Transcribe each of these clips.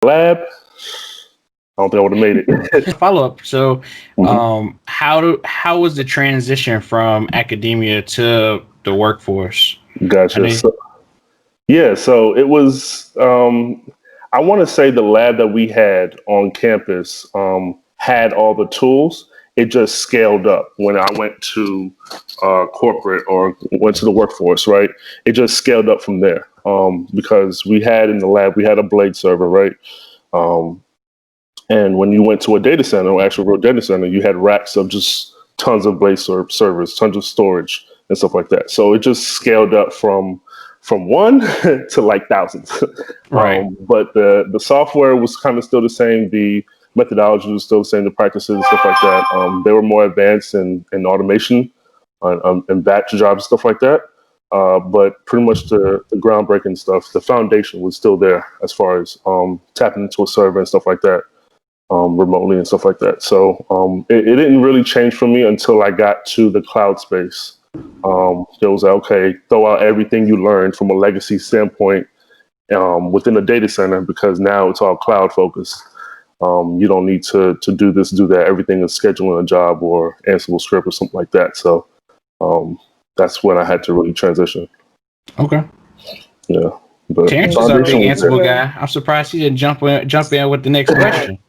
lab, I don't think I would have made it. Follow up. So, how was the transition from academia to the workforce? Gotcha. So it was. I want to say the lab that we had on campus had all the tools. It just scaled up when I went to corporate or went to the workforce, right? It just scaled up from there because we had in the lab, we had a blade server, right? And when you went to a data center, or actual real data center, you had racks of just tons of blade servers, tons of storage and stuff like that. So it just scaled up from one to like thousands. Right. But the software was kind of still the same. The methodology was still the same. The practices and stuff like that. They were more advanced in automation and batch jobs and stuff like that. But pretty much the groundbreaking stuff, the foundation was still there as far as tapping into a server and stuff like that remotely and stuff like that. So it didn't really change for me until I got to the cloud space. It was like, okay, throw out everything you learned from a legacy standpoint within a data center because now it's all cloud focused. You don't need to do this, do that. Everything is scheduling a job or Ansible script or something like that. So that's when I had to really transition. Okay. Yeah. But Terrence is our big Ansible guy. I'm surprised he didn't jump in with the next question.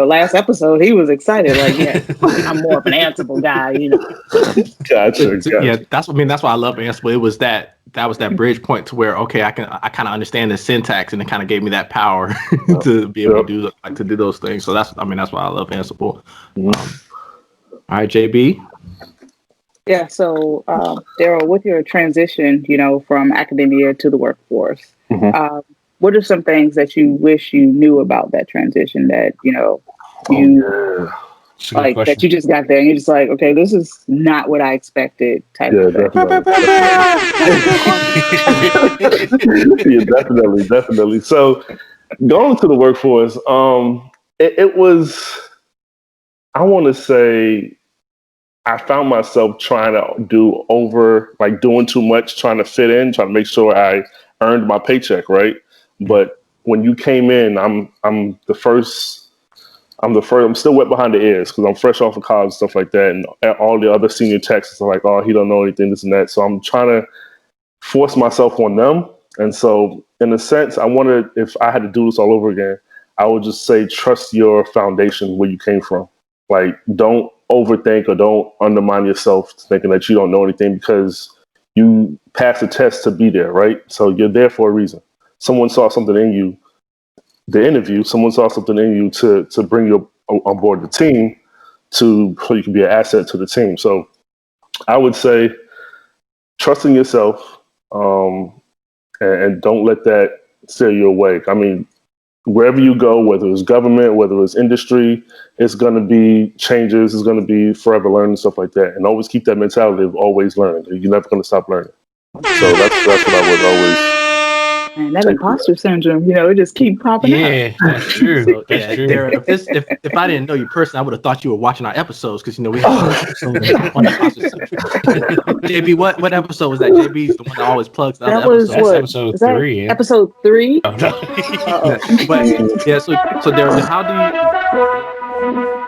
Last episode he was excited. Like, yeah, I'm more of an Ansible guy. Gotcha. Yeah, that's why I love Ansible. It was that was that bridge point to where I kind of understand the syntax, and it kind of gave me that power to be able to do those things. So that's why I love Ansible. All right, JB. Yeah, so Daryl, with your transition, from academia to the workforce, what are some things that you wish you knew about that transition that that you just got there and you're just like, okay, this is not what I expected type of thing. Yeah, definitely. So going to the workforce, it was, I want to say, I found myself trying to doing too much, trying to fit in, trying to make sure I earned my paycheck, right? But when you came in, I'm still wet behind the ears because I'm fresh off of college and stuff like that. And all the other senior techs are like, oh, he don't know anything, this and that. So I'm trying to force myself on them. And so in a sense, I wondered if I had to do this all over again, I would just say, trust your foundation where you came from. Like, don't overthink or don't undermine yourself thinking that you don't know anything because you passed the test to be there, right? So you're there for a reason. Someone saw something in you, someone saw something in you to bring you on board the team so you can be an asset to the team. So I would say trust in yourself and don't let that steer you away. I mean, wherever you go, whether it's government, whether it's industry, it's going to be changes. It's going to be forever learning, stuff like that. And always keep that mentality of always learning. You're never going to stop learning. So that's what I would always. Man, that imposter syndrome, it just keep popping up. Yeah, that's true. That's true. Darren, if I didn't know you personally, I would have thought you were watching our episodes because we have episodes on imposter syndrome. JB, what episode was that? JB's the one that always plugs the that other was episodes. That's episode 3. Yeah. Episode 3? Oh, no. But yeah, so Darren, how do you?